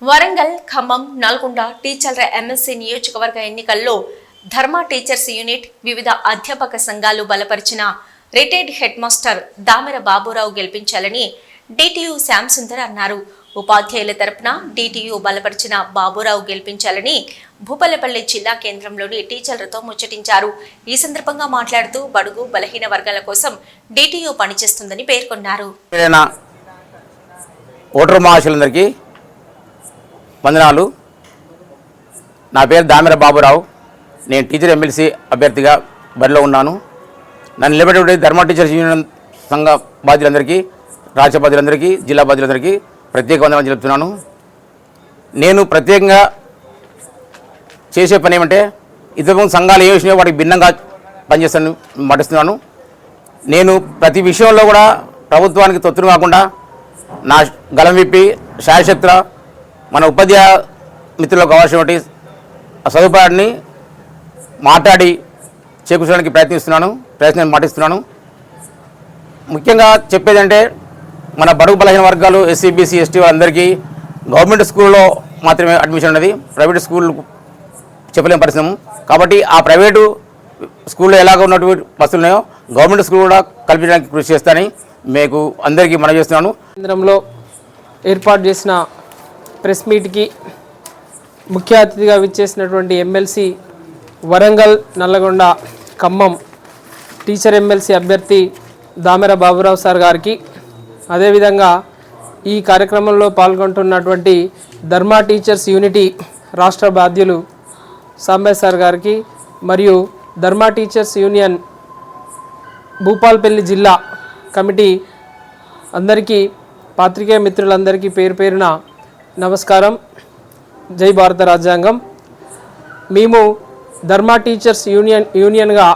వరంగల్, ఖమ్మం, నల్గొండ టీచర్ల ఎమ్మెల్సీ నియోజకవర్గ ఎన్నికల్లో ధర్మ టీచర్స్ యూనిట్ వివిధ అధ్యాపక సంఘాలు బలపరిచిన retired head master Damera Baburao గెలిపించాలని డిటియు శ్యాంసుందర్ అన్నారు. ఉపాధ్యాయుల తరపున డిటియు బలపరిచిన బాబురావు గెలిపించాలని భూపాలపల్లి జిల్లా కేంద్రంలోని టీచర్లతో ముచ్చటించారు. ఈ సందర్భంగా మాట్లాడుతూ బడుగు బలహీన వర్గాల కోసం డిటియు పనిచేస్తుందని పేర్కొన్నారు. వందనాలు. నా పేరు దామెర బాబురావు. నేను టీచర్ ఎమ్మెల్సీ అభ్యర్థిగా బరిలో ఉన్నాను. నన్ను నిలబెట్టే ధర్మ టీచర్స్ యూనియన్ సంఘ బాధ్యులందరికీ, రాష్ట్ర బాధ్యులందరికీ, జిల్లా బాధ్యులందరికీ ప్రత్యేక వందనాలు చెప్తున్నాను. నేను ప్రత్యేకంగా చేసే పని ఏమంటే ఇతర సంఘాలు ఏ విషయంలో వాటికి భిన్నంగా పనిచేస్తాను మాటిస్తున్నాను. నేను ప్రతి విషయంలో కూడా ప్రభుత్వానికి తొత్తులు కాకుండా నా గలం విప్పి శాయశక్తుల మన ఉపాధ్యాయ మిత్రులకు కావాల్సినటువంటి సదుపాయాన్ని మాట్లాడి చేకూర్చడానికి ప్రయత్నం మాటిస్తున్నాను. ముఖ్యంగా చెప్పేదంటే మన బడుగు బలహీన వర్గాలు, ఎస్సీ, బీసీ, ఎస్టీ వాళ్ళందరికీ గవర్నమెంట్ స్కూల్లో మాత్రమే అడ్మిషన్ ఉన్నది. ప్రైవేట్ స్కూల్ చెప్పలేని పరిస్థితి. కాబట్టి ఆ ప్రైవేటు స్కూల్లో ఎలాగ ఉన్నటువంటి వసతులు ఉన్నాయో గవర్నమెంట్ స్కూల్ కూడా కల్పించడానికి కృషి చేస్తానని మీకు అందరికీ మనవి చేస్తున్నాను. కేంద్రంలో ఏర్పాటు చేసిన ప్రెస్ మీట్కి ముఖ్య అతిథిగా విచ్చేసినటువంటి MLC Warangal, Nalgonda, Khammam teacher MLC అభ్యర్థి దామెర బాబురావు సార్ గారికి, అదేవిధంగా ఈ కార్యక్రమంలో పాల్గొంటున్నటువంటి ధర్మ టీచర్స్ యూనిటీ రాష్ట్ర బాధ్యులు సాంబయ్య సార్ గారికి మరియు ధర్మ టీచర్స్ యూనియన్ భూపాలపల్లి జిల్లా కమిటీ అందరికీ, పాత్రికేయ మిత్రులందరికీ పేరు పేరున నమస్కారం. జై భారత రాజ్యాంగం. మేము ధర్మ టీచర్స్ యూనియన్గా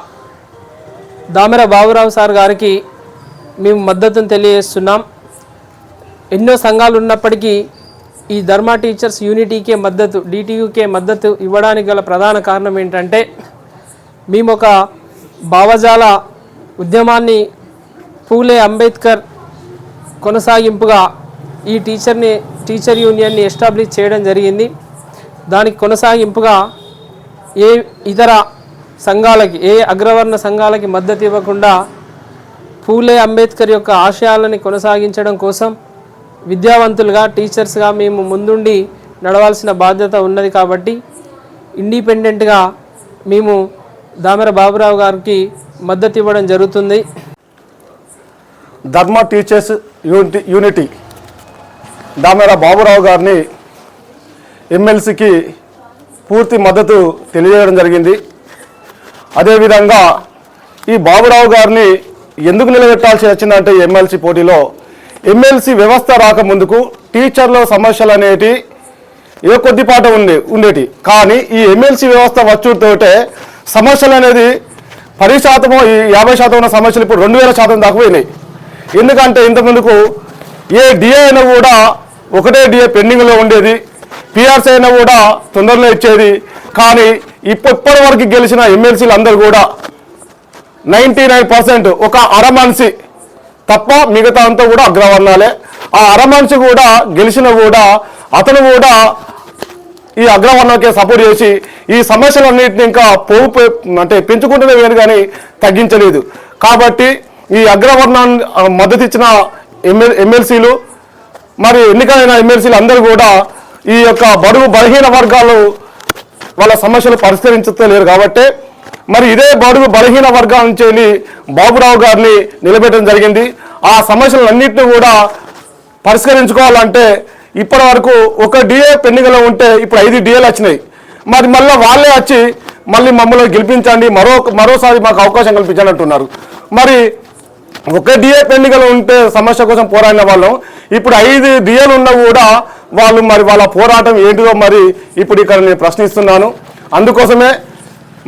దామెర బాబురావు సార్ గారికి మేము మద్దతును తెలియజేస్తున్నాం. ఎన్నో సంఘాలు ఉన్నప్పటికీ ఈ ధర్మ టీచర్స్ యూనిటీకే మద్దతు, డిటియుకే మద్దతు ఇవ్వడానికి గల ప్రధాన కారణం ఏంటంటే మేము ఒక భావజాల ఉద్యమాన్ని పూలే అంబేద్కర్ కొనసాగింపుగా ఈ టీచర్ యూనియన్ని ఎస్టాబ్లిష్ చేయడం జరిగింది. దానికి కొనసాగింపుగా ఏ ఇతర సంఘాలకి, ఏ అగ్రవర్ణ సంఘాలకి మద్దతు ఇవ్వకుండా పూలే అంబేద్కర్ యొక్క ఆశయాలని కొనసాగించడం కోసం విద్యావంతులుగా, టీచర్స్గా మేము ముందుండి నడవాల్సిన బాధ్యత ఉన్నది. కాబట్టి ఇండిపెండెంట్గా మేము దామెర బాబురావు గారికి మద్దతు ఇవ్వడం జరుగుతుంది. ధర్మ టీచర్స్ యూనిటీ దామెర బాబురావు గారిని ఎమ్మెల్సీకి పూర్తి మద్దతు తెలియజేయడం జరిగింది. అదేవిధంగా ఈ బాబురావు గారిని ఎందుకు నిలబెట్టాల్సి వచ్చిందంటే ఎమ్మెల్సీ పోటీలో ఎమ్మెల్సీ వ్యవస్థ రాకముందుకు టీచర్ల సమస్యలు అనేటి ఏ కొద్దిపాట ఉండేటి. కానీ ఈ ఎమ్మెల్సీ వ్యవస్థ వచ్చుతోటే సమస్యలు అనేది 10% ఈ 50% ఉన్న సమస్యలు ఇప్పుడు 2000% దాకా పోయినాయి. ఎందుకంటే ఇంతకుముందుకు ఏ డిఏ అయినా కూడా ఒకటే డిఏ పెండింగ్లో ఉండేది, పిఆర్సీ అయినా కూడా తొందరలో ఇచ్చేది. కానీ ఇప్పటి వరకు గెలిచిన ఎమ్మెల్సీలు అందరూ కూడా 99% ఒక అరమనిషి తప్ప మిగతా అంతా కూడా అగ్రవర్ణాలే. ఆ అరమనిషి కూడా గెలిచిన కూడా అతను కూడా ఈ అగ్రవర్ణాలకే సపోర్ట్ చేసి ఈ సమస్యలన్నింటినీ ఇంకా పెంచుకుంటూనే వేరు కానీ తగ్గించలేదు. కాబట్టి ఈ అగ్రవర్ణాన్ని మద్దతు ఇచ్చిన ఎమ్మెల్సీలు, మరి ఎన్నికైన ఎమ్మెల్సీలు అందరూ కూడా ఈ యొక్క బడుగు బలహీన వర్గాలు వాళ్ళ సమస్యలు పరిష్కరించలేరు. కాబట్టి మరి ఇదే బడుగు బలహీన వర్గాల నుంచి వెళ్ళి బాబురావు గారిని నిలబెట్టడం జరిగింది. ఆ సమస్యలన్నింటినీ కూడా పరిష్కరించుకోవాలంటే ఇప్పటి వరకు ఒక డిఏ పెండింగ్లో ఉంటే ఇప్పుడు 5 డిఏలు వచ్చినాయి. మరి మళ్ళీ వాళ్ళే వచ్చి మళ్ళీ మమ్మల్ని గెలిపించండి, మరోసారి మాకు అవకాశం కల్పించండి అంటున్నారు. మరి ఒక డిఏ పెండింగ్లో ఉంటే సమస్య కోసం పోరాడిన వాళ్ళం ఇప్పుడు 5 డిఏలు ఉన్నా కూడా వాళ్ళు మరి వాళ్ళ పోరాటం ఏంటిదో మరి ఇప్పుడు ఇక్కడ నేను ప్రశ్నిస్తున్నాను. అందుకోసమే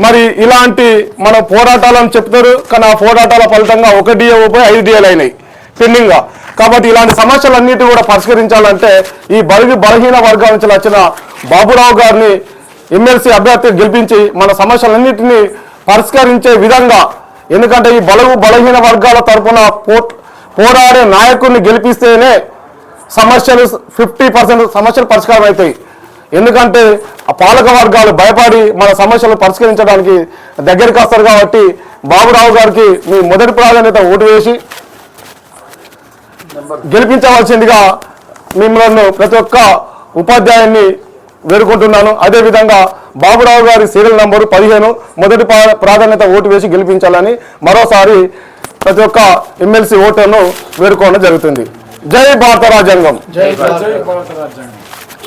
మరి ఇలాంటి మన పోరాటాలను చెప్తారు, కానీ ఆ పోరాటాల ఫలితంగా ఒక డిఏ పోయి 5 డిఏలు అయినాయి పెండింగ్గా. కాబట్టి ఇలాంటి సమస్యలన్నిటి కూడా పరిష్కరించాలంటే ఈ బలహీన వర్గాల నుంచి వచ్చిన బాబురావు గారిని ఎమ్మెల్సీ అభ్యర్థి గెలిపించి మన సమస్యలన్నింటినీ పరిష్కరించే విధంగా, ఎందుకంటే ఈ బలహీన వర్గాల తరఫున పోరాడే నాయకుడిని గెలిపిస్తేనే సమస్యలు 50% సమస్యలు పరిష్కారం అవుతాయి. ఎందుకంటే ఆ పాలక వర్గాలు భయపడి మన సమస్యలు పరిష్కరించడానికి దగ్గరికి వస్తారు. కాబట్టి బాబురావు గారికి మీ మొదటి ప్రాధాన్యత ఓటు వేసి గెలిపించవలసిందిగా మిమ్మల్ని ప్రతి ఒక్క ఉపాధ్యాయుని వేడుకుంటున్నాను. అదేవిధంగా బాబురావు గారి సీరియల్ నంబరు 15 మొదటి ప్రాధాన్యత ఓటు వేసి గెలిపించాలని మరోసారి ప్రతి ఒక్క ఎమ్మెల్సీ ఓటర్ను వేడుకోవడం జరుగుతుంది. జై భారత రాజ్యాంగం.